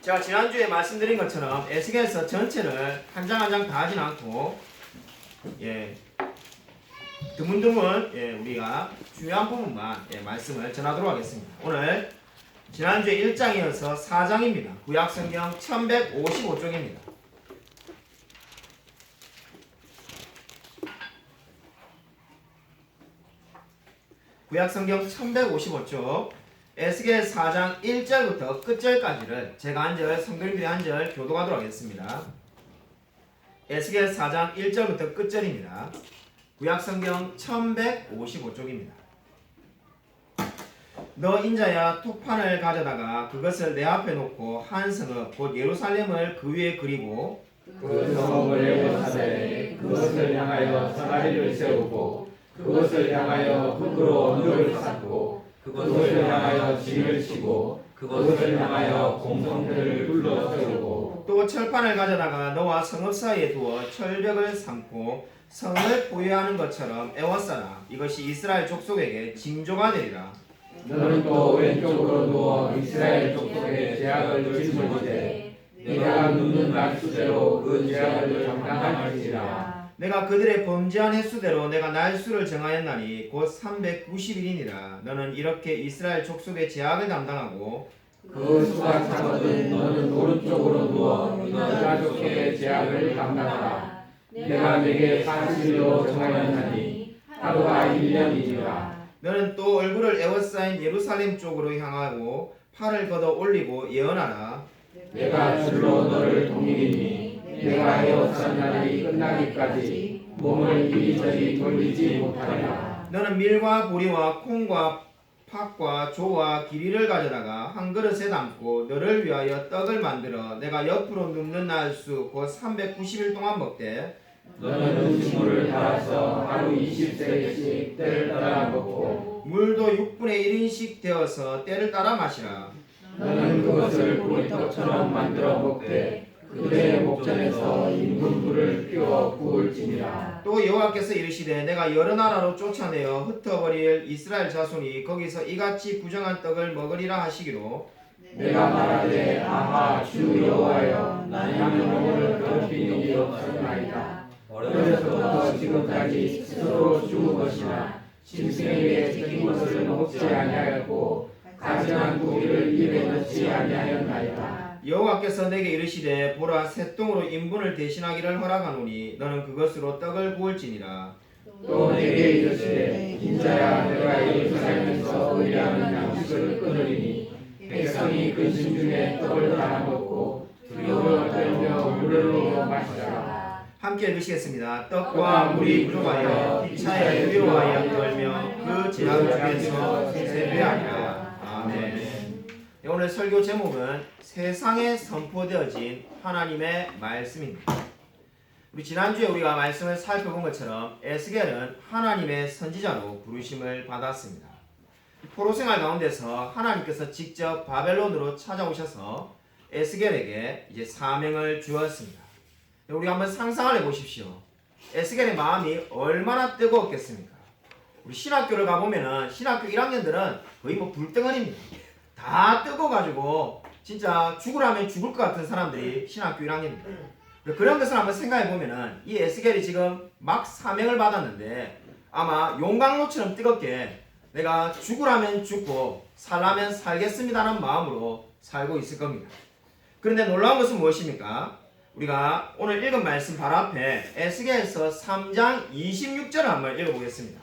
제가 지난주에 말씀드린 것처럼 에스겔서 전체를 한 장 한 장 다 하진 않고 드문드문 우리가 중요한 부분만 말씀을 전하도록 하겠습니다. 오늘 지난주에 1장이어서 4장입니다. 구약성경 1155쪽입니다. 구약성경 1155쪽 에스겔 4장 1절부터 끝절까지를 제가 한 절, 성도님들이 한 절 교독하도록 하겠습니다. 에스겔 4장 1절부터 끝절입니다. 구약성경 1155쪽입니다. 너 인자야 톡판을 가져다가 그것을 내 앞에 놓고 한 성읍 곧 예루살렘을 그 위에 그리고 그 성읍을 예루살렘 그것을 향하여 사다리를 세우고 그것을 향하여 흙으로 언덕을 쌓고 그것을 향하여 진을 치고 그것을 향하여 공성들을 둘러 세우고 또 철판을 가져다가 너와 성읍 사이에 두어 철벽을 삼고 성을 보유하는 것처럼 에워싸라. 이것이 이스라엘 족속에게 징조가 되리라. 너는 또 왼쪽으로 누워 이스라엘 족속의 제약을 짊어지되 내가 눕는 날수대로 그 제약을 감당할지라. 내가 그들의 범죄한 횟수대로 내가 날수를 정하였나니 곧 390일이니라. 너는 이렇게 이스라엘 족속의 제약을 담당하고 그 수가 작거든 너는 오른쪽으로 누워 유다 족속의 제약을 감당하라. 내가 내게 40일로 정하였나니 하루가 1년이니라. 너는 또 얼굴을 에워싸인 예루살렘 쪽으로 향하고 팔을 걷어 올리고 예언하라. 내가 줄로 너를 동이리니 내가 에워싼 날이 끝나기까지 몸을 이리저리 돌리지 못하리라. 너는 밀과 보리와 콩과 팥과 조와 기리를 가져다가 한 그릇에 담고 너를 위하여 떡을 만들어 내가 옆으로 눕는 날수 곧 390일 동안 먹되 너는 음식물을 달아서 하루 20세씩 때를 따라 먹고 물도 6분의 1인씩 되어서 때를 따라 마시라. 너는 그것을 보리떡처럼 만들어 먹되 그들의 목전에서 인분불을 피워 구울지니라. 또 여호와께서 이르시되 내가 여러 나라로 쫓아내어 흩어버릴 이스라엘 자손이 거기서 이같이 부정한 떡을 먹으리라 하시기로 내가 말하되 아하 주 여호와여 나는 영혼을 더럽히는 일이 없었나이다. 어려서부터 지금까지 스스로 죽은 것이나 짐승에게 찍힌 것을 먹지 아니하였고 가증한 고기를 입에 넣지 아니하였나이다. 여호와께서 내게 이르시되 보라 새똥으로 인분을 대신하기를 허락하노니 너는 그것으로 떡을 구울지니라. 또 내게 이르시되 인자야 내가 예루살렘에서 의뢰하는 양식을 끊으리니 백성이 근심 중에 떡을 따라 먹고 두려워 떨며 물을 마시라. 함께 읽으시겠습니다. 떡과 물이 부족하여 피차에 두려워하여 떨며 그 제약 중에서 세배하리라. 아멘. 오늘 설교 제목은 세상에 선포되어진 하나님의 말씀입니다. 우리 지난주에 우리가 말씀을 살펴본 것처럼 에스겔은 하나님의 선지자로 부르심을 받았습니다. 포로 생활 가운데서 하나님께서 직접 바벨론으로 찾아오셔서 에스겔에게 이제 사명을 주었습니다. 우리 한번 상상을 해보십시오. 에스겔의 마음이 얼마나 뜨거웠겠습니까? 우리 신학교를 가보면은 신학교 1학년들은 거의 뭐 불덩어리입니다. 다 뜨거워가지고 진짜 죽으라면 죽을 것 같은 사람들이 신학교 1학년입니다. 그런 것을 한번 생각해보면은 이 에스겔이 지금 막 사명을 받았는데 아마 용광로처럼 뜨겁게 내가 죽으라면 죽고 살라면 살겠습니다라는 마음으로 살고 있을 겁니다. 그런데 놀라운 것은 무엇입니까? 우리가 오늘 읽은 말씀 바로 앞에 에스겔서 3장 26절을 한번 읽어보겠습니다.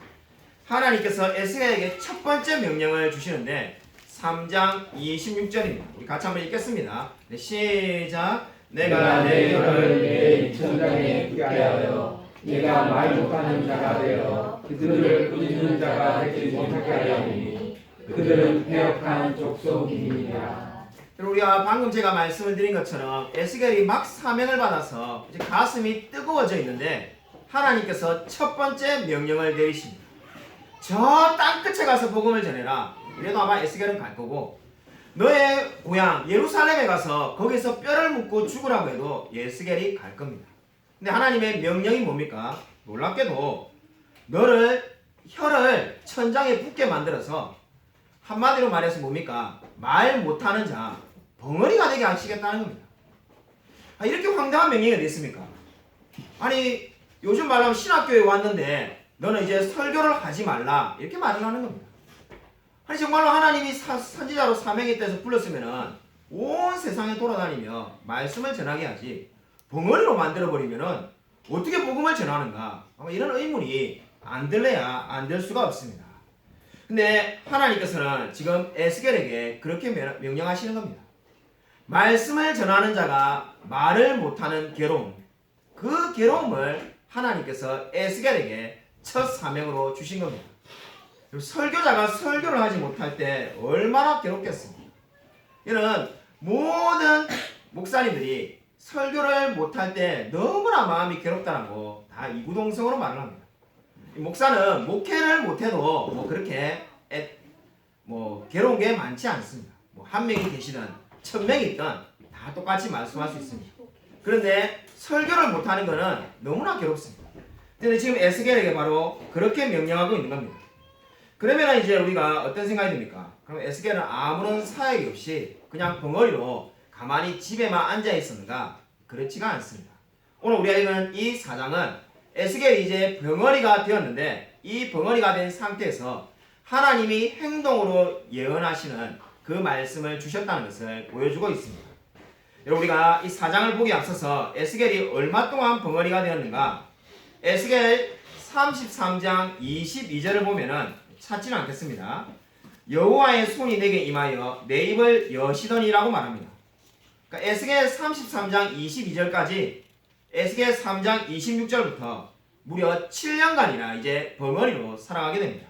하나님께서 에스겔에게 첫 번째 명령을 주시는데 3장 26절입니다. 우리 같이 한번 읽겠습니다. 네, 시작. 내가 내 혀를 내 천장에 붙게 하여 내가 말 못하는 자가 되어 그들을 꾸짖는 자가 되지 못하게 하려니 그들은 패역한 족속이니라. 우리가 방금 제가 말씀을 드린 것처럼 에스겔이 막 사명을 받아서 이제 가슴이 뜨거워져 있는데 하나님께서 첫 번째 명령을 내리십니다. 저 땅끝에 가서 복음을 전해라. 그래도 아마 에스겔은 갈 거고 너의 고향 예루살렘에 가서 거기서 뼈를 묻고 죽으라고 해도 에스겔이 갈 겁니다. 근데 하나님의 명령이 뭡니까? 놀랍게도 너를 혀를 천장에 붙게 만들어서 한마디로 말해서 뭡니까? 말 못하는 자, 벙어리가 되게 하게 하시겠다는 겁니다. 이렇게 황당한 명령이 어디 있습니까? 아니 요즘 말로 하면 신학교에 왔는데 너는 이제 설교를 하지 말라 이렇게 말을 하는 겁니다. 아니 정말로 하나님이 선지자로 사명했다 불렀으면은 온 세상에 돌아다니며 말씀을 전하게 하지 벙어리로 만들어버리면은 어떻게 복음을 전하는가? 아마 이런 의문이 안 들래야 안 될 수가 없습니다. 근데 하나님께서는 지금 에스겔에게 그렇게 명령하시는 겁니다. 말씀을 전하는 자가 말을 못하는 괴로움, 그 괴로움을 하나님께서 에스겔에게 첫 사명으로 주신 겁니다. 설교자가 설교를 하지 못할 때 얼마나 괴롭겠습니까? 이는 모든 목사님들이 설교를 못할 때 너무나 마음이 괴롭다라고 다 이구동성으로 말을 합니다. 목사는 목회를 못해도 뭐 그렇게 괴로운 게 많지 않습니다. 뭐 한 명이 계시든 1000명이 있든 다 똑같이 말씀할 수 있습니다. 그런데 설교를 못하는 것은 너무나 괴롭습니다. 근데 지금 에스겔에게 바로 그렇게 명령하고 있는 겁니다. 그러면 이제 우리가 어떤 생각이 듭니까? 그럼 에스겔은 아무런 사역이 없이 그냥 벙어리로 가만히 집에만 앉아 있었는가? 그렇지가 않습니다. 오늘 우리가 읽은 이 4장은 에스겔이 이제 벙어리가 되었는데 이 벙어리가 된 상태에서 하나님이 행동으로 예언하시는 그 말씀을 주셨다는 것을 보여주고 있습니다. 우리가 이 4장을 보기 앞서서 에스겔이 얼마 동안 벙어리가 되었는가? 에스겔 33장 22절을 보면은 찾지는 않겠습니다. 여호와의 손이 내게 임하여 내 입을 여시더니라고 말합니다. 그러니까 에스겔 33장 22절까지 에스겔 3장 26절부터 무려 7년간이나 이제 벙어리로 살아가게 됩니다.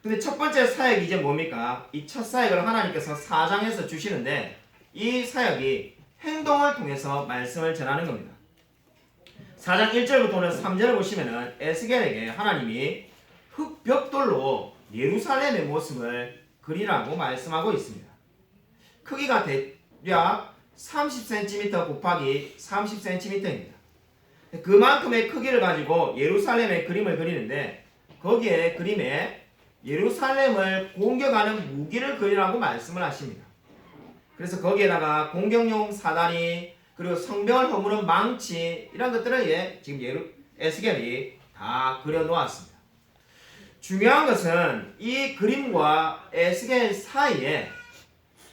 근데 첫 번째 사역이 이제 뭡니까? 이 첫 사역을 하나님께서 4장에서 주시는데 이 사역이 행동을 통해서 말씀을 전하는 겁니다. 4장 1절부터는 3절을 보시면은 에스겔에게 하나님이 흙벽돌로 예루살렘의 모습을 그리라고 말씀하고 있습니다. 크기가 대략 30cm 곱하기 30cm입니다. 그만큼의 크기를 가지고 예루살렘의 그림을 그리는데 거기에 그림에 예루살렘을 공격하는 무기를 그리라고 말씀을 하십니다. 그래서 거기에다가 공격용 사다리 그리고 성벽을 허무는 망치 이런 것들을 지금 에스겔이 다 그려놓았습니다. 중요한 것은 이 그림과 에스겔 사이에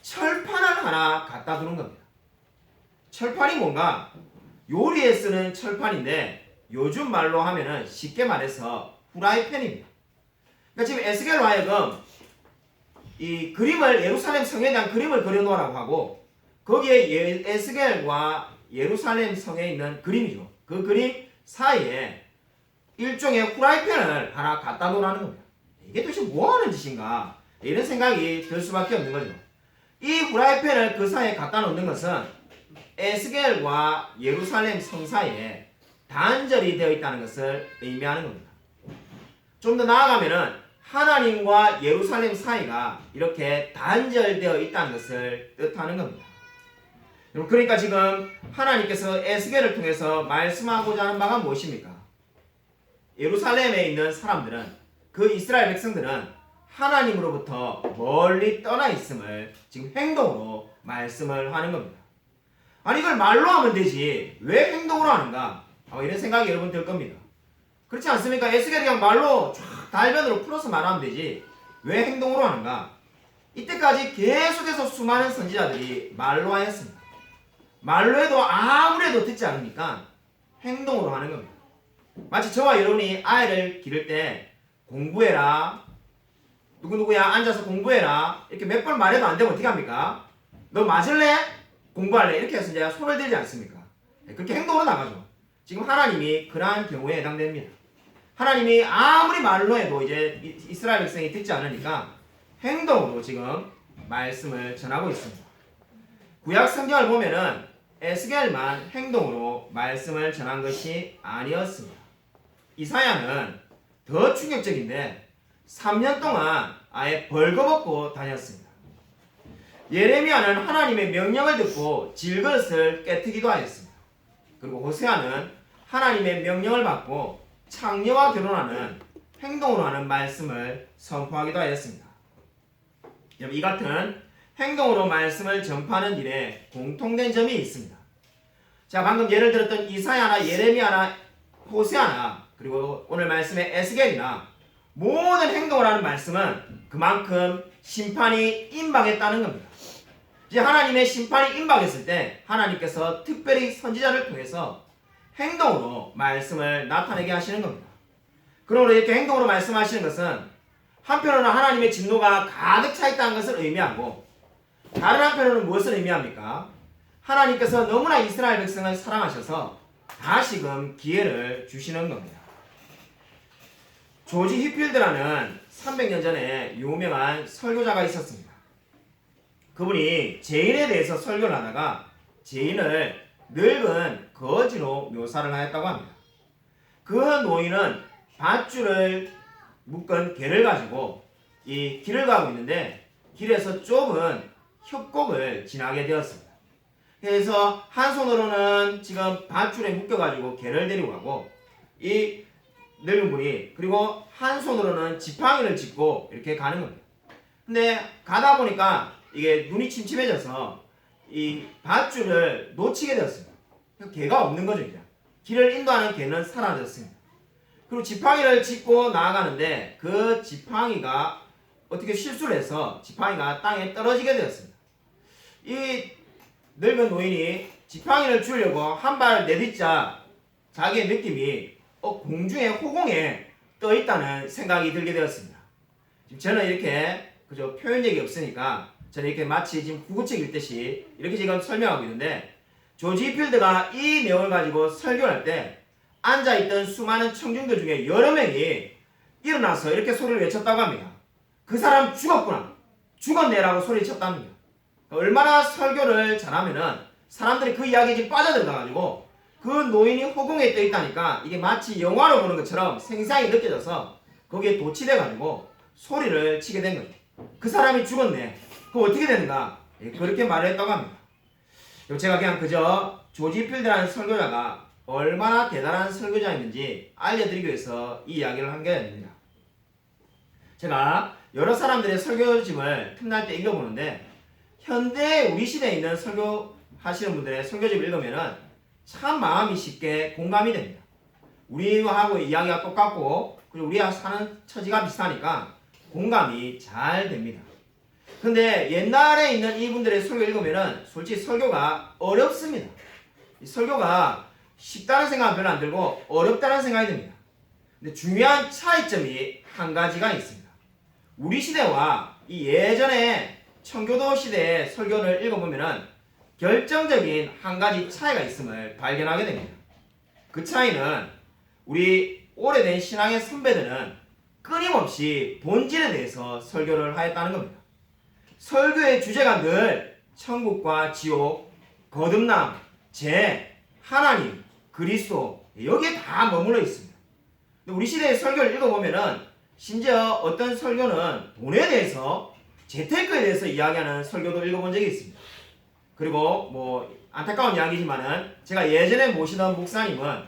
철판을 하나 갖다 두는 겁니다. 철판이 뭔가? 요리에 쓰는 철판인데 요즘 말로 하면은 쉽게 말해서 후라이팬입니다. 그러니까 지금 에스겔로 하여금 이 그림을 예루살렘 성에 대한 그림을 그려놓으라고 하고 거기에 에스겔과 예루살렘 성에 있는 그림이죠. 그 그림 사이에 일종의 후라이팬을 하나 갖다 놓으라는 겁니다. 이게 도대체 뭐하는 짓인가? 이런 생각이 들 수밖에 없는 거죠. 이 후라이팬을 그 사이에 갖다 놓는 것은 에스겔과 예루살렘 성 사이에 단절이 되어 있다는 것을 의미하는 겁니다. 좀 더 나아가면은 하나님과 예루살렘 사이가 이렇게 단절되어 있다는 것을 뜻하는 겁니다. 그러니까 지금 하나님께서 에스겔을 통해서 말씀하고자 하는 바가 무엇입니까? 예루살렘에 있는 사람들은 그 이스라엘 백성들은 하나님으로부터 멀리 떠나 있음을 지금 행동으로 말씀을 하는 겁니다. 아니 이걸 말로 하면 되지 왜 행동으로 하는가? 이런 생각이 여러분 들 겁니다. 그렇지 않습니까? 에스겔이 그냥 말로 쫙 달변으로 풀어서 말하면 되지 왜 행동으로 하는가? 이때까지 계속해서 수많은 선지자들이 말로 하였습니다. 말로 해도 아무래도 듣지 않으니까 행동으로 하는 겁니다. 마치 저와 여러분이 아이를 기를 때 공부해라 누구누구야 앉아서 공부해라 이렇게 몇 번 말해도 안 되면 어떻게 합니까? 너 맞을래? 공부할래? 이렇게 해서 이제 손을 들지 않습니까? 그렇게 행동으로 나가죠. 지금 하나님이 그러한 경우에 해당됩니다. 하나님이 아무리 말로 해도 이제 이스라엘 백성이 듣지 않으니까 행동으로 지금 말씀을 전하고 있습니다. 구약 성경을 보면은 에스겔만 행동으로 말씀을 전한 것이 아니었습니다. 이사야는 더 충격적인데 3년 동안 아예 벌거벗고 다녔습니다. 예레미야는 하나님의 명령을 듣고 질그릇을 깨트기도 하였습니다. 그리고 호세아는 하나님의 명령을 받고 창녀와 결혼하는 행동으로 하는 말씀을 선포하기도 하였습니다. 이 같은 행동으로 말씀을 전파하는 일에 공통된 점이 있습니다. 자, 방금 예를 들었던 이사야나 예레미야나 호세아나 그리고 오늘 말씀의 에스겔이나 모든 행동을 하는 말씀은 그만큼 심판이 임박했다는 겁니다. 이제 하나님의 심판이 임박했을 때 하나님께서 특별히 선지자를 통해서 행동으로 말씀을 나타내게 하시는 겁니다. 그러므로 이렇게 행동으로 말씀하시는 것은 한편으로는 하나님의 진노가 가득 차 있다는 것을 의미하고 다른 한편으로는 무엇을 의미합니까? 하나님께서 너무나 이스라엘 백성을 사랑하셔서 다시금 기회를 주시는 겁니다. 조지 히필드라는 300년 전에 유명한 설교자가 있었습니다. 그분이 죄인에 대해서 설교를 하다가 죄인을 늙은 거지로 묘사를 하였다고 합니다. 그 노인은 밧줄을 묶은 개를 가지고 이 길을 가고 있는데 길에서 좁은 협곡을 지나게 되었습니다. 그래서 한 손으로는 지금 밧줄에 묶여가지고 개를 데리고 가고 이 늙은 분이 그리고 한 손으로는 지팡이를 짚고 이렇게 가는 겁니다. 근데 가다 보니까 이게 눈이 침침해져서 이 밧줄을 놓치게 되었습니다. 개가 없는 거죠. 이제. 길을 인도하는 개는 사라졌습니다. 그리고 지팡이를 짚고 나아가는데 그 지팡이가 어떻게 실수를 해서 지팡이가 땅에 떨어지게 되었습니다. 이 늙은 노인이 지팡이를 주려고 한 발 내딛자 자기의 느낌이 공중에 호공에 떠 있다는 생각이 들게 되었습니다. 지금 저는 이렇게 그저 표현력이 없으니까 저는 이렇게 마치 지금 구구책 읽듯이 이렇게 지금 설명하고 있는데 조지 히필드가 이 내용을 가지고 설교할 때 앉아있던 수많은 청중들 중에 여러 명이 일어나서 이렇게 소리를 외쳤다고 합니다. 그 사람 죽었구나. 죽었네라고 소리쳤답니다. 얼마나 설교를 잘하면은 사람들이 그 이야기에 지금 빠져들어가지고 그 노인이 허공에 떠 있다니까 이게 마치 영화로 보는 것처럼 생생하게 느껴져서 거기에 도취돼가지고 소리를 치게 된 거죠. 그 사람이 죽었네. 그럼 어떻게 되는가? 그렇게 말을 했다고 합니다. 제가 그냥 그저 조지 히필드라는 설교자가 얼마나 대단한 설교자였는지 알려드리기 위해서 이 이야기를 한 게 아닙니다. 제가 여러 사람들의 설교집을 틈날 때 읽어보는데 현대 우리 시대에 있는 설교하시는 분들의 설교집을 읽으면 참 마음이 쉽게 공감이 됩니다. 우리하고 이야기가 똑같고 그리고 우리가 사는 처지가 비슷하니까 공감이 잘 됩니다. 근데 옛날에 있는 이분들의 설교 읽으면 솔직히 설교가 어렵습니다. 이 설교가 쉽다는 생각은 별로 안 들고 어렵다는 생각이 듭니다. 근데 중요한 차이점이 한 가지가 있습니다. 우리 시대와 이 예전에 청교도 시대의 설교를 읽어보면 결정적인 한 가지 차이가 있음을 발견하게 됩니다. 그 차이는 우리 오래된 신앙의 선배들은 끊임없이 본질에 대해서 설교를 하였다는 겁니다. 설교의 주제가 늘 천국과 지옥, 거듭남, 죄, 하나님, 그리스도 여기에 다 머물러 있습니다. 우리 시대의 설교를 읽어보면은 심지어 어떤 설교는 돈에 대해서 재테크에 대해서 이야기하는 설교도 읽어본 적이 있습니다. 그리고 뭐 안타까운 이야기지만은 제가 예전에 모시던 목사님은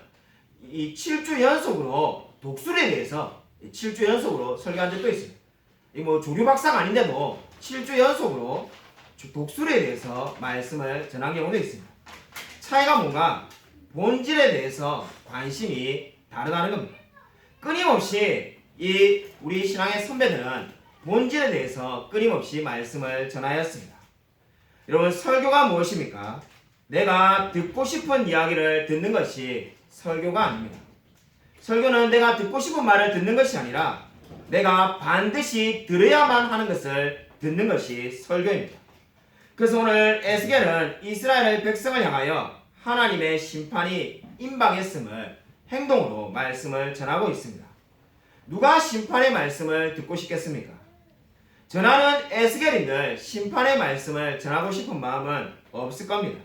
이 7주 연속으로 독수리에 대해서 7주 연속으로 설교한 적도 있습니다. 이 뭐 조류 박사가 아닌데도 7주 연속으로 독수리에 대해서 말씀을 전한 경우도 있습니다. 차이가 뭔가 본질에 대해서 관심이 다르다는 겁니다. 끊임없이 이 우리 신앙의 선배들은 본질에 대해서 끊임없이 말씀을 전하였습니다. 여러분 설교가 무엇입니까? 내가 듣고 싶은 이야기를 듣는 것이 설교가 아닙니다. 설교는 내가 듣고 싶은 말을 듣는 것이 아니라 내가 반드시 들어야만 하는 것을 듣는 것이 설교입니다. 그래서 오늘 에스겔은 이스라엘 백성을 향하여 하나님의 심판이 임박했음을 행동으로 말씀을 전하고 있습니다. 누가 심판의 말씀을 듣고 싶겠습니까? 전하는 에스겔인들 심판의 말씀을 전하고 싶은 마음은 없을 겁니다.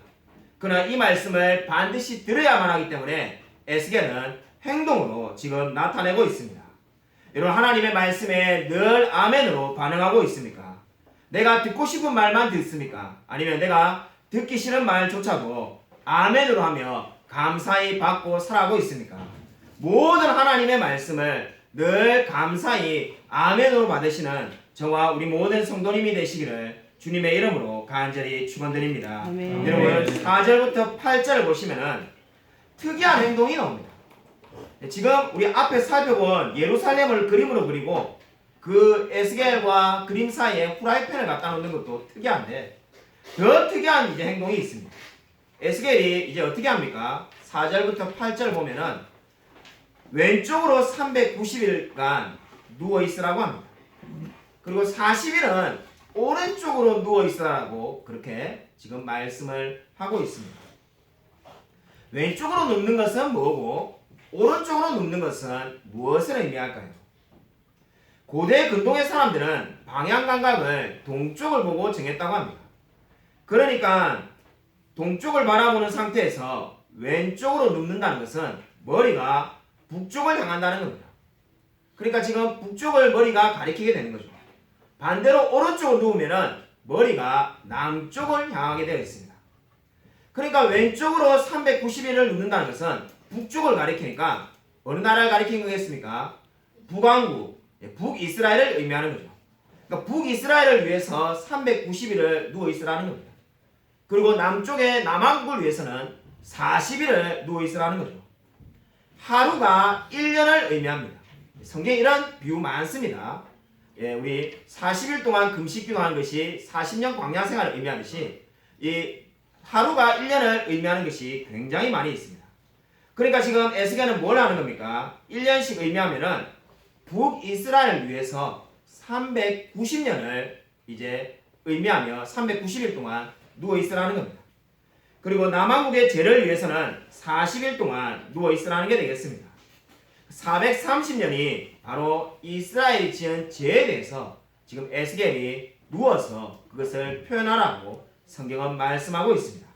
그러나 이 말씀을 반드시 들어야만 하기 때문에 에스겔은 행동으로 지금 나타내고 있습니다. 여러분 하나님의 말씀에 늘 아멘으로 반응하고 있습니까? 내가 듣고 싶은 말만 듣습니까? 아니면 내가 듣기 싫은 말조차도 아멘으로 하며 감사히 받고 살아가고 있습니까? 모든 하나님의 말씀을 늘 감사히 아멘으로 받으시는 저와 우리 모든 성도님이 되시기를 주님의 이름으로 간절히 축원드립니다. 아멘. 여러분 4절부터 8절을 보시면은 특이한 행동이 나옵니다. 지금 우리 앞에 살펴본 예루살렘을 그림으로 그리고 그 에스겔과 그림 사이에 후라이팬을 갖다 놓는 것도 특이한데 더 특이한 이제 행동이 있습니다. 에스겔이 이제 어떻게 합니까? 4절부터 8절 보면은 왼쪽으로 390일간 누워 있으라고 합니다. 그리고 40일은 오른쪽으로 누워 있으라고 그렇게 지금 말씀을 하고 있습니다. 왼쪽으로 눕는 것은 뭐고 오른쪽으로 눕는 것은 무엇을 의미할까요? 고대 근동의 사람들은 방향 감각을 동쪽을 보고 정했다고 합니다. 그러니까 동쪽을 바라보는 상태에서 왼쪽으로 눕는다는 것은 머리가 북쪽을 향한다는 겁니다. 그러니까 지금 북쪽을 머리가 가리키게 되는 거죠. 반대로 오른쪽으로 누우면은 머리가 남쪽을 향하게 되어 있습니다. 그러니까 왼쪽으로 390일을 눕는다는 것은 북쪽을 가리키니까 어느 나라를 가리키는 거겠습니까? 북왕국, 북이스라엘을 의미하는 거죠. 그러니까 북이스라엘을 위해서 390일을 누워 있으라는 겁니다. 그리고 남쪽의 남왕국을 위해서는 40일을 누워 있으라는 거죠. 하루가 1년을 의미합니다. 성경에 이런 비유 많습니다. 우리 40일 동안 금식 기도하는 것이 40년 광야 생활을 의미하듯이 이 하루가 1년을 의미하는 것이 굉장히 많이 있습니다. 그러니까 지금 에스겔은 뭘 하는 겁니까? 1년씩 의미하면은 북이스라엘을 위해서 390년을 이제 의미하며 390일 동안 누워 있으라는 겁니다. 그리고 남왕국의 죄를 위해서는 40일 동안 누워 있으라는 게 되겠습니다. 430년이 바로 이스라엘이 지은 죄에 대해서 지금 에스겔이 누워서 그것을 표현하라고 성경은 말씀하고 있습니다.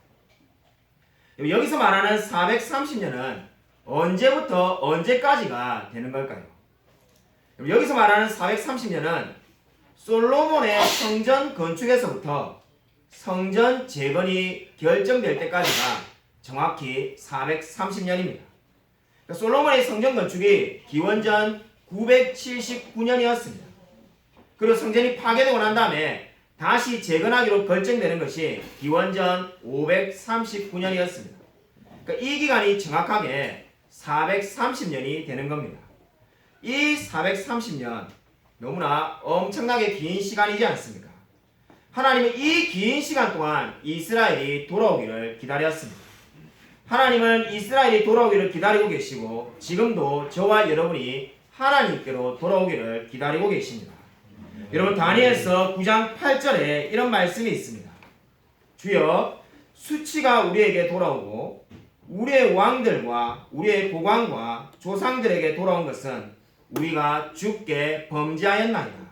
여기서 말하는 430년은 언제부터 언제까지가 되는 걸까요? 여기서 말하는 430년은 솔로몬의 성전 건축에서부터 성전 재건이 결정될 때까지가 정확히 430년입니다. 솔로몬의 성전 건축이 기원전 979년이었습니다. 그리고 성전이 파괴되고 난 다음에 다시 재건하기로 결정되는 것이 기원전 539년이었습니다. 그러니까 이 기간이 정확하게 430년이 되는 겁니다. 이 430년 너무나 엄청나게 긴 시간이지 않습니까? 하나님은 이 긴 시간 동안 이스라엘이 돌아오기를 기다렸습니다. 하나님은 이스라엘이 돌아오기를 기다리고 계시고 지금도 저와 여러분이 하나님께로 돌아오기를 기다리고 계십니다. 여러분 다니엘서 9장 8절에 이런 말씀이 있습니다. 주여 수치가 우리에게 돌아오고 우리의 왕들과 우리의 고관과 조상들에게 돌아온 것은 우리가 주께 범죄하였나이다.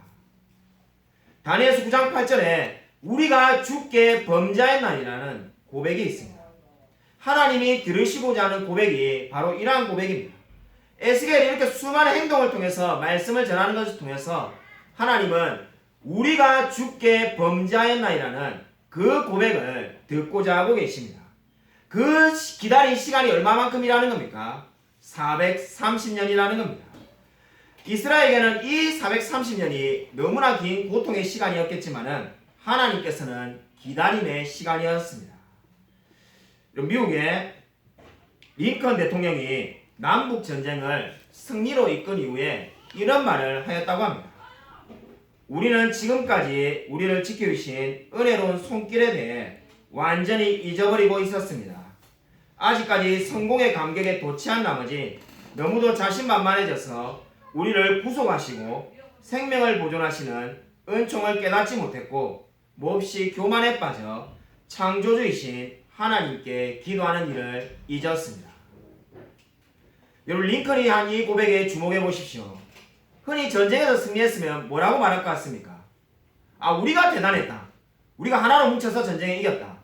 다니엘서 9장 8절에 우리가 주께 범죄하였나이라는 고백이 있습니다. 하나님이 들으시고자 하는 고백이 바로 이러한 고백입니다. 에스겔이 이렇게 수많은 행동을 통해서 말씀을 전하는 것을 통해서 하나님은 우리가 주께 범죄하였나이라는 그 고백을 듣고자 하고 계십니다. 그 기다린 시간이 얼마만큼이라는 겁니까? 430년이라는 겁니다. 이스라엘에게는 이 430년이 너무나 긴 고통의 시간이었겠지만은 하나님께서는 기다림의 시간이었습니다. 미국의 링컨 대통령이 남북 전쟁을 승리로 이끈 이후에 이런 말을 하였다고 합니다. 우리는 지금까지 우리를 지켜주신 은혜로운 손길에 대해 완전히 잊어버리고 있었습니다. 아직까지 성공의 감격에 도취한 나머지 너무도 자신만만해져서 우리를 구속하시고 생명을 보존하시는 은총을 깨닫지 못했고 몹시 교만에 빠져 창조주이신 하나님께 기도하는 일을 잊었습니다. 여러분 링컨이 한 이 고백에 주목해 보십시오. 흔히 전쟁에서 승리했으면 뭐라고 말할 것 같습니까? 우리가 대단했다. 우리가 하나로 뭉쳐서 전쟁에 이겼다.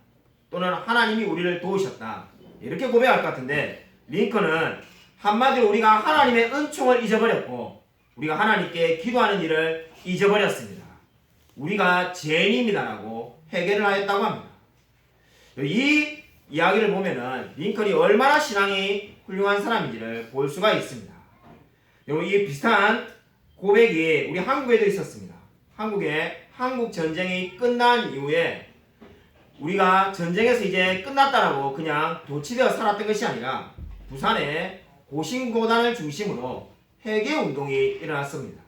또는 하나님이 우리를 도우셨다. 이렇게 고백할 것 같은데 링컨은 한마디로 우리가 하나님의 은총을 잊어버렸고 우리가 하나님께 기도하는 일을 잊어버렸습니다. 우리가 죄인입니다라고 회개를 하였다고 합니다. 이 이야기를 보면은 링컨이 얼마나 신앙이 훌륭한 사람인지를 볼 수가 있습니다. 여러분 이 비슷한 고백이 우리 한국에도 있었습니다. 한국에 한국 전쟁이 끝난 이후에 우리가 전쟁에서 이제 끝났다라고 그냥 도취되어 살았던 것이 아니라 부산에 고신고단을 중심으로 회개 운동이 일어났습니다.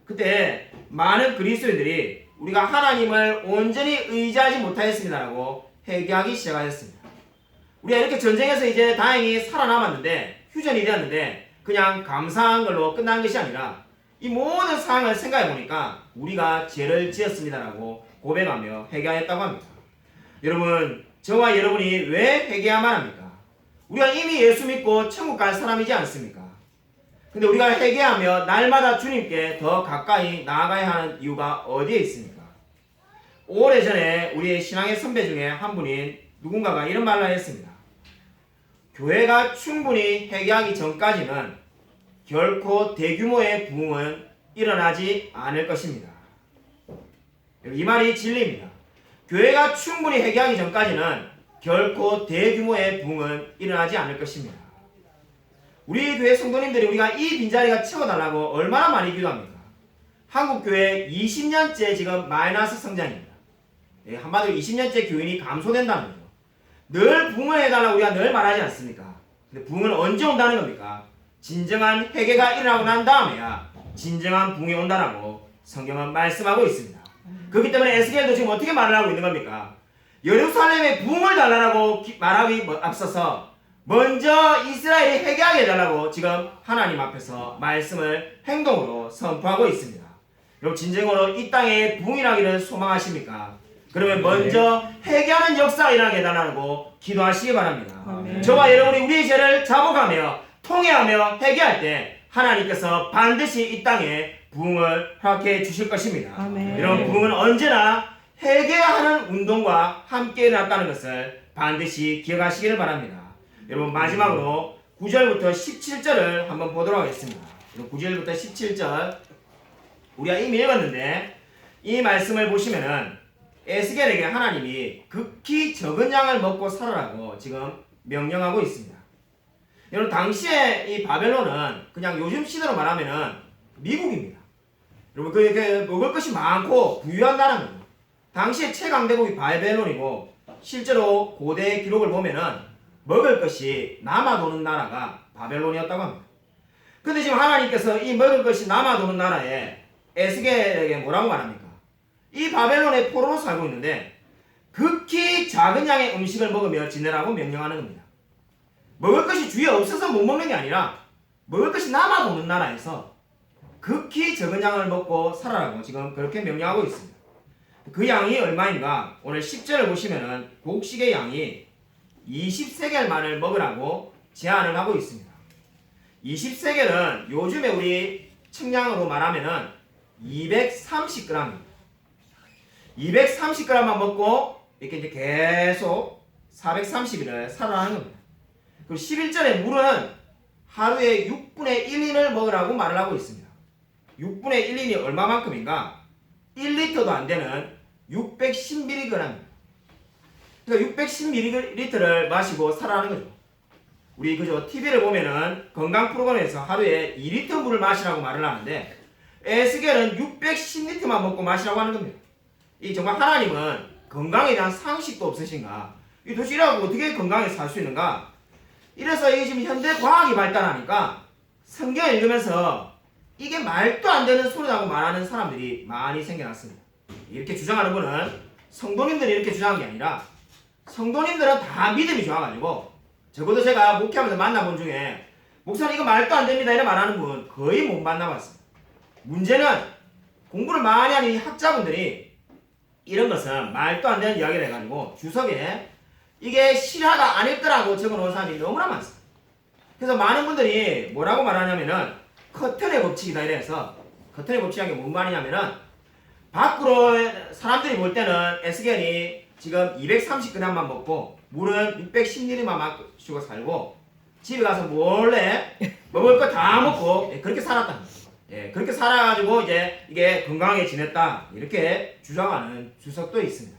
그때 많은 그리스도인들이 우리가 하나님을 온전히 의지하지 못하였습니다라고 회개하기 시작하였습니다. 우리가 이렇게 전쟁에서 이제 다행히 살아남았는데 휴전이 되었는데 그냥 감사한 걸로 끝난 것이 아니라 이 모든 상황을 생각해 보니까 우리가 죄를 지었습니다라고 고백하며 회개하였다고 합니다. 여러분, 저와 여러분이 왜 회개해야만 합니까? 우리가 이미 예수 믿고 천국 갈 사람이지 않습니까? 근데 우리가 회개하며 날마다 주님께 더 가까이 나아가야 하는 이유가 어디에 있습니까? 오래전에 우리의 신앙의 선배 중에 한 분인 누군가가 이런 말을 했습니다. 교회가 충분히 회개하기 전까지는 결코 대규모의 부흥은 일어나지 않을 것입니다. 이 말이 진리입니다. 교회가 충분히 회개하기 전까지는 결코 대규모의 부흥은 일어나지 않을 것입니다. 우리 교회 성도님들이 우리가 이 빈자리가 채워달라고 얼마나 많이 기도합니까? 한국교회 20년째 지금 마이너스 성장입니다. 한마디로 20년째 교인이 감소된다는 거죠. 늘 부흥을 해달라고 우리가 늘 말하지 않습니까? 근데 부흥은 언제 온다는 겁니까? 진정한 회개가 일어나고 난 다음에야 진정한 부흥이 온다라고 성경은 말씀하고 있습니다. 그렇기 때문에 에스겔도 지금 어떻게 말을 하고 있는 겁니까? 예루살렘에 부흥을 달라고 말하기 앞서서 먼저 이스라엘이 회개하게 해달라고 지금 하나님 앞에서 말씀을 행동으로 선포하고 있습니다. 여러분, 진정으로 이 땅에 부흥이라기를 소망하십니까? 그러면 먼저 회개하는 역사가 일어나게 해달라고 기도하시기 바랍니다. 아멘. 저와 여러분이 우리의 죄를 자복하며 통회하며 회개할 때 하나님께서 반드시 이 땅에 부흥을 허락해 주실 것입니다. 아멘. 이런 부흥은 언제나 회개하는 운동과 함께 일어났다는 것을 반드시 기억하시기를 바랍니다. 여러분, 마지막으로 9절부터 17절을 한번 보도록 하겠습니다. 9절부터 17절 우리가 이미 읽었는데 이 말씀을 보시면은 에스겔에게 하나님이 극히 적은 양을 먹고 살아라고 지금 명령하고 있습니다. 여러분, 당시에 이 바벨론은 그냥 요즘 시대로 말하면은 미국입니다. 여러분, 그 먹을 것이 많고 부유한 나라입니다. 당시에 최강대국이 바벨론이고 실제로 고대 기록을 보면은 먹을 것이 남아도는 나라가 바벨론이었다고 합니다. 근데 지금 하나님께서 이 먹을 것이 남아도는 나라에 에스겔에게 뭐라고 말합니까? 이 바벨론에 포로로 살고 있는데 극히 작은 양의 음식을 먹으며 지내라고 명령하는 겁니다. 먹을 것이 주위에 없어서 못 먹는 게 아니라 먹을 것이 남아도는 나라에서 극히 적은 양을 먹고 살아라고 지금 그렇게 명령하고 있습니다. 그 양이 얼마인가? 오늘 10절을 보시면은 곡식의 양이 20세겔만을 먹으라고 제한을 하고 있습니다. 20세겔은 요즘에 우리 측량으로 말하면은 230g입니다. 230g만 먹고 이렇게 이제 계속 430일을 살아나는 겁니다. 그리고 11절에 물은 하루에 6분의 1인을 먹으라고 말을 하고 있습니다. 6분의 1인이 얼마만큼인가? 1리터도 안 되는 610mg입니다. 그러니까 610ml를 마시고 살아나는 거죠. 우리 그저 TV를 보면은 건강 프로그램에서 하루에 2리터 물을 마시라고 말을 하는데 에스겔은 610리터만 먹고 마시라고 하는 겁니다. 이 정말 하나님은 건강에 대한 상식도 없으신가? 이 도대체 이라고 어떻게 건강에 살 수 있는가? 이래서 이 지금 현대 과학이 발달하니까 성경을 읽으면서 이게 말도 안 되는 소리라고 말하는 사람들이 많이 생겨났습니다. 이렇게 주장하는 분은 성도님들이 이렇게 주장한 게 아니라 성도님들은 다 믿음이 좋아가지고 적어도 제가 목회하면서 만나본 중에 목사님 이거 말도 안 됩니다 이런 말하는 분 거의 못 만나봤습니다. 문제는 공부를 많이 하는 이 학자분들이 이런 것은 말도 안 되는 이야기를 해가지고 주석에 이게 실화가 아닐 거라고 적어놓은 사람이 너무나 많습니다. 그래서 많은 분들이 뭐라고 말하냐면은 커튼의 법칙이다 이래서 커튼의 법칙이라는 게 뭔 말이냐면은 밖으로 사람들이 볼 때는 에스겔이 지금 230g만 먹고 물은 610ml만 마시고 살고 집에 가서 몰래 먹을 거 다 먹고 그렇게 살았다는 거예요. 그렇게 살아가지고 이제 이게 건강하게 지냈다 이렇게 주장하는 주석도 있습니다.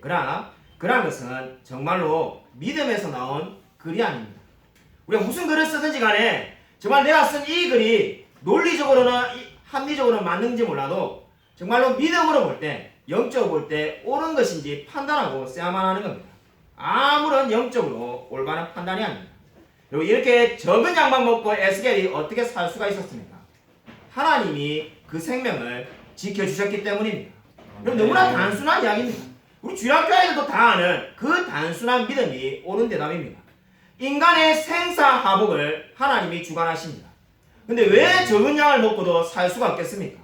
그러나 그런 것은 정말로 믿음에서 나온 글이 아닙니다. 우리가 무슨 글을 쓰든지 간에 정말 내가 쓴 이 글이 논리적으로나 합리적으로는 맞는지 몰라도 정말로 믿음으로 볼 때 영적으로 볼 때 옳은 것인지 판단하고 써야만 하는 겁니다. 아무런 영적으로 올바른 판단이 아닙니다. 그리고 이렇게 적은 양만 먹고 에스겔이 어떻게 살 수가 있었습니까? 하나님이 그 생명을 지켜주셨기 때문입니다. 그럼 너무나 단순한 이야기입니다. 우리 주일학교 아이들도 다 아는 그 단순한 믿음이 옳은 대답입니다. 인간의 생사화복을 하나님이 주관하십니다. 근데 왜 적은 양을 먹고도 살 수가 없겠습니까?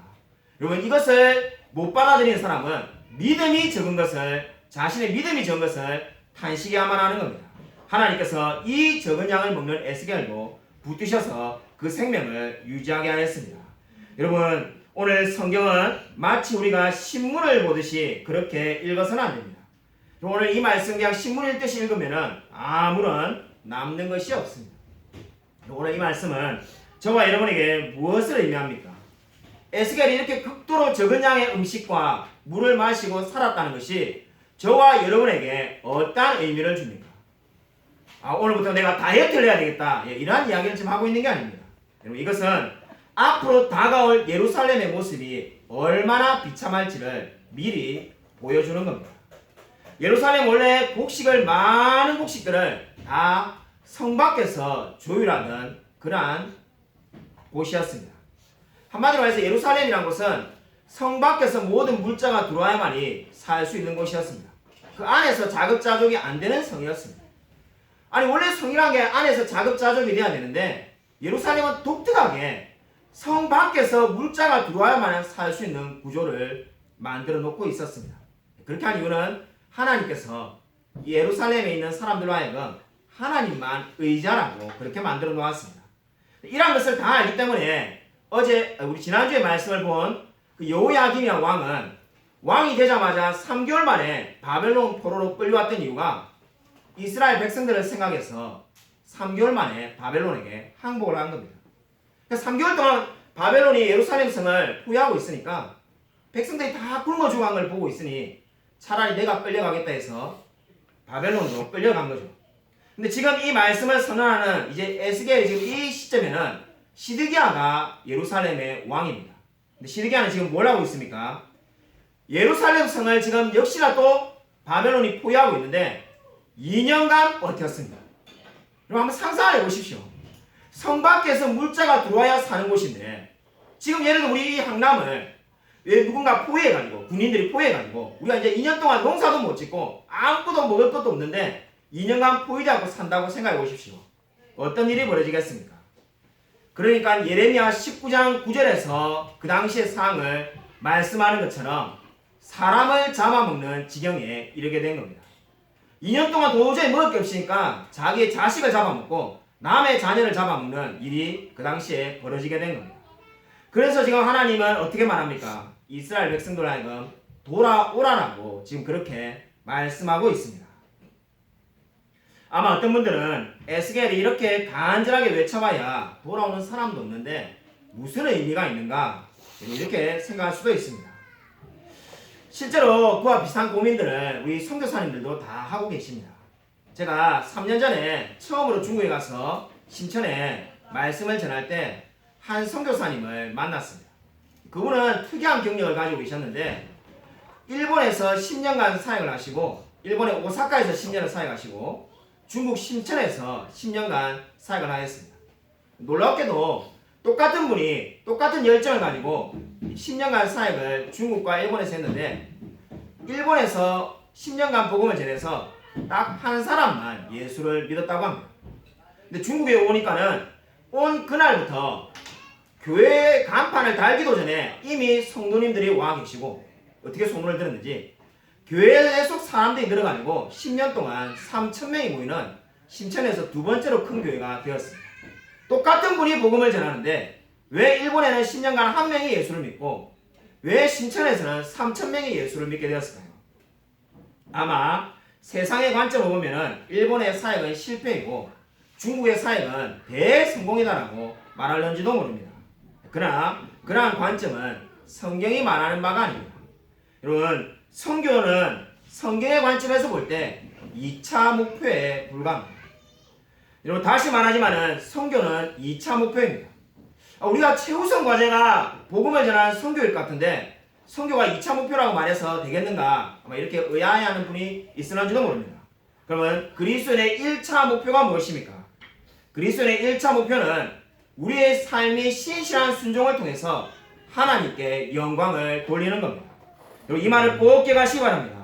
여러분, 이것을 못 받아들이는 사람은 믿음이 적은 것을, 자신의 믿음이 적은 것을 탄식해야만 하는 겁니다. 하나님께서 이 적은 양을 먹는 에스겔도 붙드셔서 그 생명을 유지하게 하였습니다. 여러분, 오늘 성경은 마치 우리가 신문을 보듯이 그렇게 읽어서는 안 됩니다. 오늘 이 말씀 그냥 신문 읽듯이 읽으면 아무런 남는 것이 없습니다. 오늘 이 말씀은 저와 여러분에게 무엇을 의미합니까? 에스겔이 이렇게 극도로 적은 양의 음식과 물을 마시고 살았다는 것이 저와 여러분에게 어떠한 의미를 줍니까? 오늘부터 내가 다이어트를 해야 되겠다, 이러한 이야기를 지금 하고 있는 게 아닙니다. 여러분, 이것은 앞으로 다가올 예루살렘의 모습이 얼마나 비참할지를 미리 보여주는 겁니다. 예루살렘 원래 많은 곡식들을 다 성 밖에서 조율하던 그러한 곳이었습니다. 한마디로 해서 예루살렘이란 곳은 성 밖에서 모든 물자가 들어와야만이 살 수 있는 곳이었습니다. 그 안에서 자급자족이 안 되는 성이었습니다. 아니, 원래 성이란 게 안에서 자급자족이 돼야 되는데 예루살렘은 독특하게 성 밖에서 물자가 들어와야만 살 수 있는 구조를 만들어 놓고 있었습니다. 그렇게 한 이유는 하나님께서 예루살렘에 있는 사람들로 하여금 하나님만 의지하라고 그렇게 만들어 놓았습니다. 이런 것을 다 알기 때문에 우리 지난주에 말씀을 본 그 여호야김이라는 왕은 왕이 되자마자 3개월 만에 바벨론 포로로 끌려왔던 이유가 이스라엘 백성들을 생각해서 3개월 만에 바벨론에게 항복을 한 겁니다. 그러니까 3개월 동안 바벨론이 예루살렘 성을 포위하고 있으니까 백성들이 다 굶어 죽어간 걸 보고 있으니 차라리 내가 끌려가겠다 해서 바벨론으로 끌려간 거죠. 근데 지금 이 말씀을 선언하는 이제 에스겔이 지금 이 시점에는 시드기야가 예루살렘의 왕입니다. 근데 시드기야는 지금 뭘 하고 있습니까? 예루살렘 성을 지금 역시나 또 바벨론이 포위하고 있는데 2년간 버텼습니다. 그럼 한번 상상해 보십시오. 성 밖에서 물자가 들어와야 사는 곳인데 지금 예를 들어 우리 이 항남을 누군가 포위해가지고, 군인들이 포위해가지고 우리가 이제 2년 동안 농사도 못 짓고 아무것도 먹을 것도 없는데 2년간 포위되고 산다고 생각해 보십시오. 어떤 일이 벌어지겠습니까? 그러니까 예레미야 19장 9절에서 그 당시의 상황을 말씀하는 것처럼 사람을 잡아먹는 지경에 이르게 된 겁니다. 2년 동안 도저히 먹을 게 없으니까 자기의 자식을 잡아먹고 남의 자녀를 잡아먹는 일이 그 당시에 벌어지게 된 겁니다. 그래서 지금 하나님은 어떻게 말합니까? 이스라엘 백성들 하여금 돌아오라라고 지금 그렇게 말씀하고 있습니다. 아마 어떤 분들은 에스겔이 이렇게 간절하게 외쳐봐야 돌아오는 사람도 없는데 무슨 의미가 있는가, 이렇게 생각할 수도 있습니다. 실제로 그와 비슷한 고민들을 우리 선교사님들도 다 하고 계십니다. 제가 3년 전에 처음으로 중국에 가서 신천에 말씀을 전할 때 한 선교사님을 만났습니다. 그분은 특이한 경력을 가지고 계셨는데 일본에서 10년간 사역을 하시고, 일본의 오사카에서 10년을 사역하시고, 중국 신천에서 10년간 사역을 하였습니다. 놀랍게도 똑같은 분이 똑같은 열정을 가지고 10년간 사역을 중국과 일본에서 했는데 일본에서 10년간 복음을 전해서 딱 한 사람만 예수를 믿었다고 합니다. 근데 중국에 오니까는 온 그날부터 교회 간판을 달기도 전에 이미 성도님들이 와 계시고, 어떻게 소문을 들었는지 교회에 속 사람들이 늘어가지고 10년 동안 3,000명이 모이는 신천에서 두 번째로 큰 교회가 되었습니다. 똑같은 분이 복음을 전하는데 왜 일본에는 10년간 한 명이 예수를 믿고 왜 신천에서는 3,000명이 예수를 믿게 되었을까요? 아마 세상의 관점을 보면 일본의 사역은 실패이고 중국의 사역은 대성공이다라고 말할런지도 모릅니다. 그러나 그러한 관점은 성경이 말하는 바가 아닙니다. 여러분, 선교는 성경의 관점에서 볼 때 2차 목표에 불과합니다. 여러분, 다시 말하지만은 선교는 2차 목표입니다. 우리가 최우선 과제가 복음을 전하는 선교일 것 같은데 선교가 2차 목표라고 말해서 되겠는가? 아마 이렇게 의아해하는 분이 있을지도 모릅니다. 그러면 그리스도인의 1차 목표가 무엇입니까? 그리스도인의 1차 목표는 우리의 삶이 신실한 순종을 통해서 하나님께 영광을 돌리는 겁니다. 여러분 이 말을 꼭 기억하시기 바랍니다.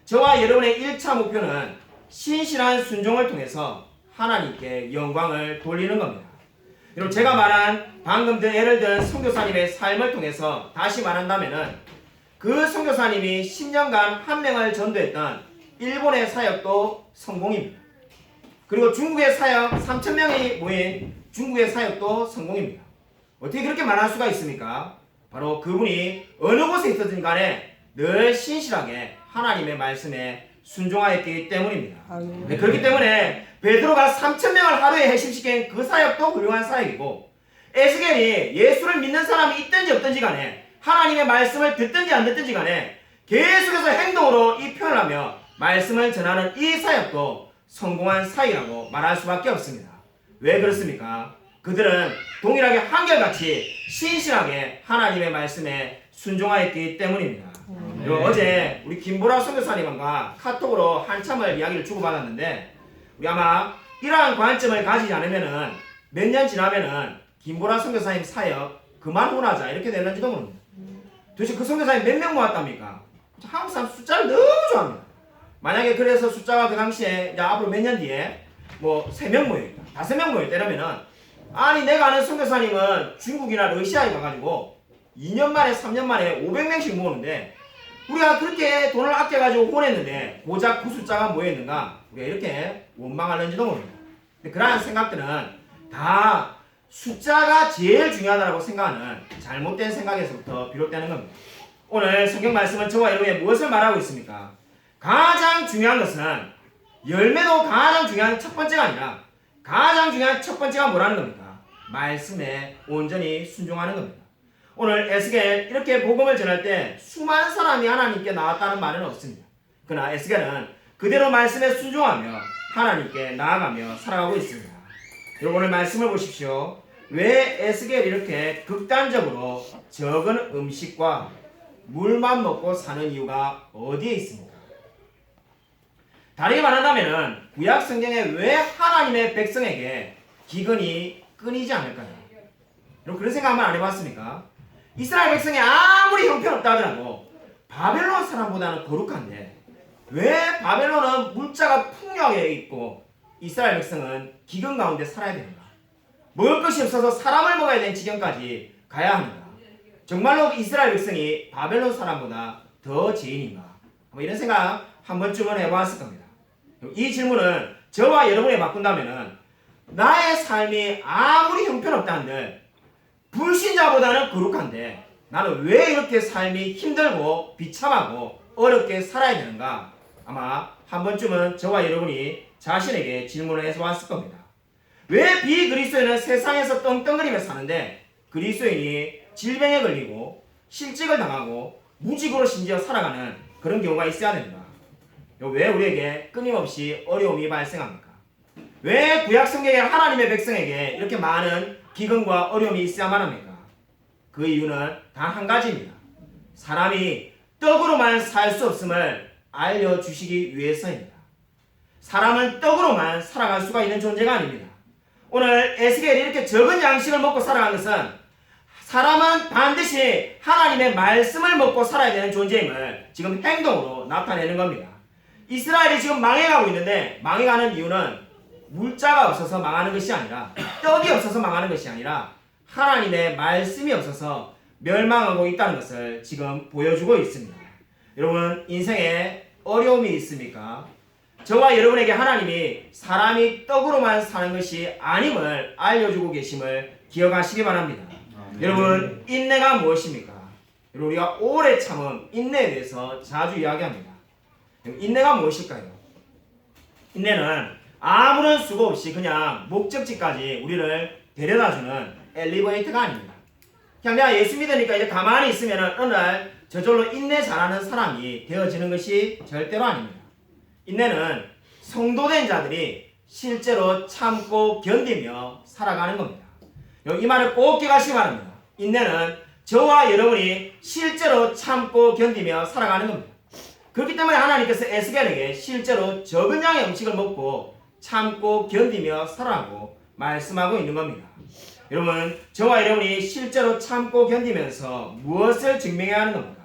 저와 여러분의 1차 목표는 신실한 순종을 통해서 하나님께 영광을 돌리는 겁니다. 여러분 제가 말한 방금 예를 든 선교사님의 삶을 통해서 다시 말한다면은 그 선교사님이 10년간 한 명을 전도했던 일본의 사역도 성공입니다. 그리고 중국의 사역 3,000명이 모인 중국의 사역도 성공입니다. 어떻게 그렇게 말할 수가 있습니까? 바로 그분이 어느 곳에 있었든 간에 늘 신실하게 하나님의 말씀에 순종하였기 때문입니다. 네, 그렇기 때문에 베드로가 3,000명을 하루에 해심시킨 그 사역도 훌륭한 사역이고 에스겔이 예수를 믿는 사람이 있든지 없든지 간에 하나님의 말씀을 듣든지 안 듣든지 간에 계속해서 행동으로 이 표현을 하며 말씀을 전하는 이 사역도 성공한 사역이라고 말할 수밖에 없습니다. 왜 그렇습니까? 그들은 동일하게 한결같이 신실하게 하나님의 말씀에 순종하였기 때문입니다. 그리고 어제 우리 김보라 선교사님과 카톡으로 한참을 이야기를 주고받았는데 우리 아마 이러한 관점을 가지지 않으면은 몇 년 지나면은 김보라 선교사님 사역 그만하자 이렇게 되는지도 모릅니다. 도대체 그 선교사님 몇 명 모았답니까? 한국 사람 숫자를 너무 좋아합니다. 만약에 그래서 숫자가 그 당시에 이제 앞으로 몇 년 뒤에 뭐 3명 모여있다 5명 모여있다 이러면은 아니 내가 아는 선교사님은 중국이나 러시아에 가가지고 2년 만에 3년 만에 500명씩 모으는데 우리가 그렇게 돈을 아껴가지고 후원했는데 고작 그 숫자가 모여있는가 우리가 이렇게 원망하는지도 모릅니다. 근데 그러한 생각들은 다 숫자가 제일 중요하다고 생각하는 잘못된 생각에서부터 비롯되는 겁니다. 오늘 성경 말씀은 저와 여러분의 무엇을 말하고 있습니까? 가장 중요한 것은 열매도 가장 중요한 첫 번째가 아니라 가장 중요한 첫 번째가 뭐라는 겁니까? 말씀에 온전히 순종하는 겁니다. 오늘 에스겔 이렇게 복음을 전할 때 수많은 사람이 하나님께 나왔다는 말은 없습니다. 그러나 에스겔은 그대로 말씀에 순종하며 하나님께 나아가며 살아가고 있습니다. 여러분 오늘 말씀을 보십시오. 왜 에스겔이 이렇게 극단적으로 적은 음식과 물만 먹고 사는 이유가 어디에 있습니까? 다르게 말한다면 구약 성경에 왜 하나님의 백성에게 기근이 끊이지 않을까요? 여러분 그런 생각 한번 안 해봤습니까? 이스라엘 백성이 아무리 형편없다 하더라도 바벨론 사람보다는 거룩한데 왜 바벨론은 물자가 풍요하게 있고 이스라엘 백성은 기근 가운데 살아야 되는가? 먹을 것이 없어서 사람을 먹어야 되는 지경까지 가야 합니다. 정말로 이스라엘 백성이 바벨론 사람보다 더 죄인인가? 이런 생각 한 번쯤은 해보았을 겁니다. 이 질문은 저와 여러분이 바꾼다면 나의 삶이 아무리 형편없다 한들 불신자보다는 거룩한데 나는 왜 이렇게 삶이 힘들고 비참하고 어렵게 살아야 되는가? 아마 한 번쯤은 저와 여러분이 자신에게 질문을 해서 왔을 겁니다. 왜 비그리스도인은 세상에서 떵떵거리며 사는데 그리스도인이 질병에 걸리고 실직을 당하고 무직으로 심지어 살아가는 그런 경우가 있어야 됩니다. 왜 우리에게 끊임없이 어려움이 발생합니까? 왜 구약 성경의 하나님의 백성에게 이렇게 많은 기근과 어려움이 있어야만 합니까? 그 이유는 단 한 가지입니다. 사람이 떡으로만 살 수 없음을 알려주시기 위해서입니다. 사람은 떡으로만 살아갈 수가 있는 존재가 아닙니다. 오늘 에스겔이 이렇게 적은 양식을 먹고 살아간 것은 사람은 반드시 하나님의 말씀을 먹고 살아야 되는 존재임을 지금 행동으로 나타내는 겁니다. 이스라엘이 지금 망해가고 있는데 망해가는 이유는 물자가 없어서 망하는 것이 아니라 떡이 없어서 망하는 것이 아니라 하나님의 말씀이 없어서 멸망하고 있다는 것을 지금 보여주고 있습니다. 여러분 인생에 어려움이 있습니까? 저와 여러분에게 하나님이 사람이 떡으로만 사는 것이 아님을 알려주고 계심을 기억하시기 바랍니다. 여러분 인내가 무엇입니까? 여러분 우리가 오래 참은 인내에 대해서 자주 이야기합니다. 인내가 무엇일까요? 인내는 아무런 수고 없이 그냥 목적지까지 우리를 데려다주는 엘리베이터가 아닙니다. 그냥 내가 예수 믿으니까 이제 가만히 있으면 어느 날 저절로 인내 잘하는 사람이 되어지는 것이 절대로 아닙니다. 인내는 성도된 자들이 실제로 참고 견디며 살아가는 겁니다. 이 말을 꼭 기억하시기 바랍니다. 인내는 저와 여러분이 실제로 참고 견디며 살아가는 겁니다. 그렇기 때문에 하나님께서 에스겔에게 실제로 적은 양의 음식을 먹고 참고 견디며 살아가고 말씀하고 있는 겁니다. 여러분, 저와 여러분이 실제로 참고 견디면서 무엇을 증명해야 하는 겁니까?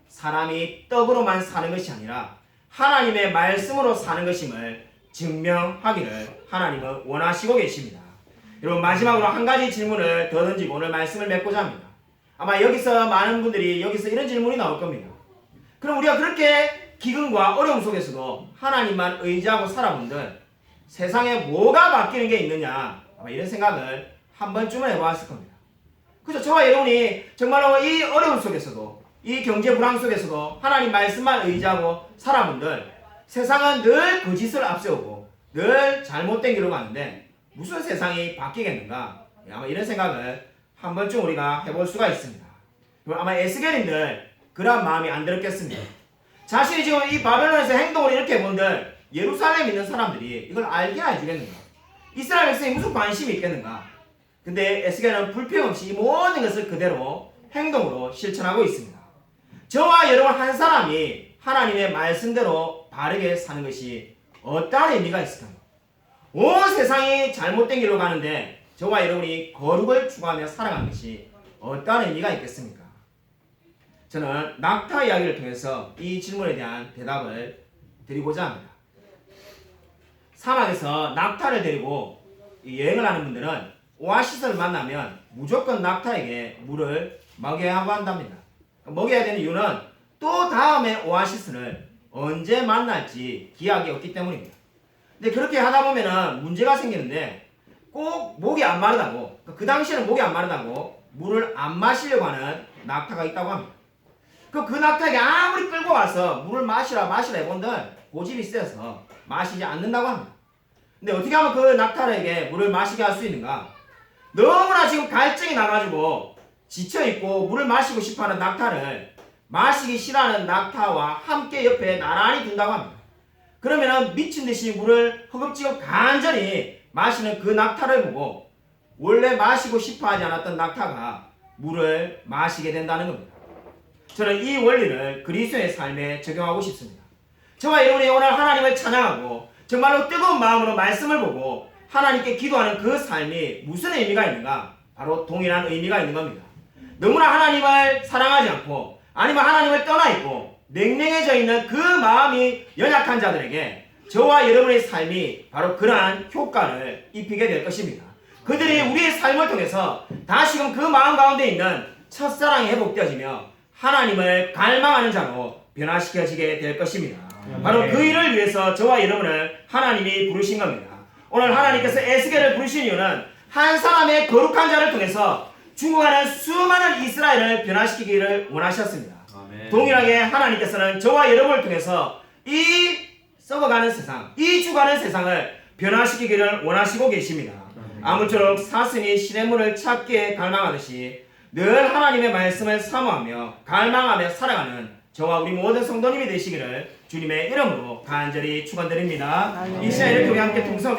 사람이 떡으로만 사는 것이 아니라 하나님의 말씀으로 사는 것임을 증명하기를 하나님은 원하시고 계십니다. 여러분, 마지막으로 한 가지 질문을 더 던지고 오늘 말씀을 맺고자 합니다. 아마 여기서 많은 분들이 여기서 이런 질문이 나올 겁니다. 그럼 우리가 그렇게 기근과 어려움 속에서도 하나님만 의지하고 살아본들 세상에 뭐가 바뀌는 게 있느냐, 아마 이런 생각을 한 번쯤은 해보았을 겁니다. 그래서 저와 여러분이 정말로 이 어려움 속에서도 이 경제 불황 속에서도 하나님 말씀만 의지하고 살아본들 세상은 늘 거짓을 앞세우고 늘 잘못된 길로 가는데 무슨 세상이 바뀌겠는가, 아마 이런 생각을 한 번쯤 우리가 해볼 수가 있습니다. 아마 에스겔인들 그런 마음이 안 들었겠습니다. 자신이 지금 이 바벨론에서 행동을 이렇게 해본들 예루살렘에 있는 사람들이 이걸 알게 해주겠는가? 이스라엘 백성이 무슨 관심이 있겠는가? 근데 에스겔은 불평 없이 이 모든 것을 그대로 행동으로 실천하고 있습니다. 저와 여러분 한 사람이 하나님의 말씀대로 바르게 사는 것이 어떠한 의미가 있을까요? 온 세상이 잘못된 길로 가는데 저와 여러분이 거룩을 추구하며 살아가는 것이 어떠한 의미가 있겠습니까? 저는 낙타 이야기를 통해서 이 질문에 대한 대답을 드리고자 합니다. 사막에서 낙타를 데리고 여행을 하는 분들은 오아시스를 만나면 무조건 낙타에게 물을 먹여야 하고 한답니다. 먹여야 되는 이유는 또 다음에 오아시스를 언제 만날지 기약이 없기 때문입니다. 근데 그렇게 하다 보면은 문제가 생기는데 꼭 목이 안 마르다고, 그 당시에는 목이 안 마르다고 물을 안 마시려고 하는 낙타가 있다고 합니다. 그 낙타에게 아무리 끌고 와서 물을 마시라 해본들 고집이 세서 마시지 않는다고 합니다. 근데 어떻게 하면 그 낙타에게 물을 마시게 할 수 있는가? 너무나 지금 갈증이 나가지고 지쳐있고 물을 마시고 싶어하는 낙타를 마시기 싫어하는 낙타와 함께 옆에 나란히 둔다고 합니다. 그러면은 미친듯이 물을 허겁지겁 간절히 마시는 그 낙타를 보고 원래 마시고 싶어하지 않았던 낙타가 물을 마시게 된다는 겁니다. 저는 이 원리를 그리스도의 삶에 적용하고 싶습니다. 저와 여러분이 오늘 하나님을 찬양하고 정말로 뜨거운 마음으로 말씀을 보고 하나님께 기도하는 그 삶이 무슨 의미가 있는가? 바로 동일한 의미가 있는 겁니다. 너무나 하나님을 사랑하지 않고 아니면 하나님을 떠나 있고 냉랭해져 있는 그 마음이 연약한 자들에게 저와 여러분의 삶이 바로 그러한 효과를 입히게 될 것입니다. 그들이 우리의 삶을 통해서 다시금 그 마음 가운데 있는 첫사랑이 회복되어지며 하나님을 갈망하는 자로 변화시켜지게 될 것입니다. 바로 그 일을 위해서 저와 여러분을 하나님이 부르신 겁니다. 오늘 하나님께서 에스겔을 부르신 이유는 한 사람의 거룩한 자를 통해서 죽어가는 수많은 이스라엘을 변화시키기를 원하셨습니다. 아멘. 동일하게 하나님께서는 저와 여러분을 통해서 이 썩어가는 세상, 이 죽어가는 세상을 변화시키기를 원하시고 계십니다. 아무쪼록 사슴이 시냇물을 찾기에 갈망하듯이 늘 하나님의 말씀을 사모하며 갈망하며 살아가는 저와 우리 모든 성도님이 되시기를 주님의 이름으로 간절히 축원드립니다. 이 시간에 이렇게 우리 함께 동성을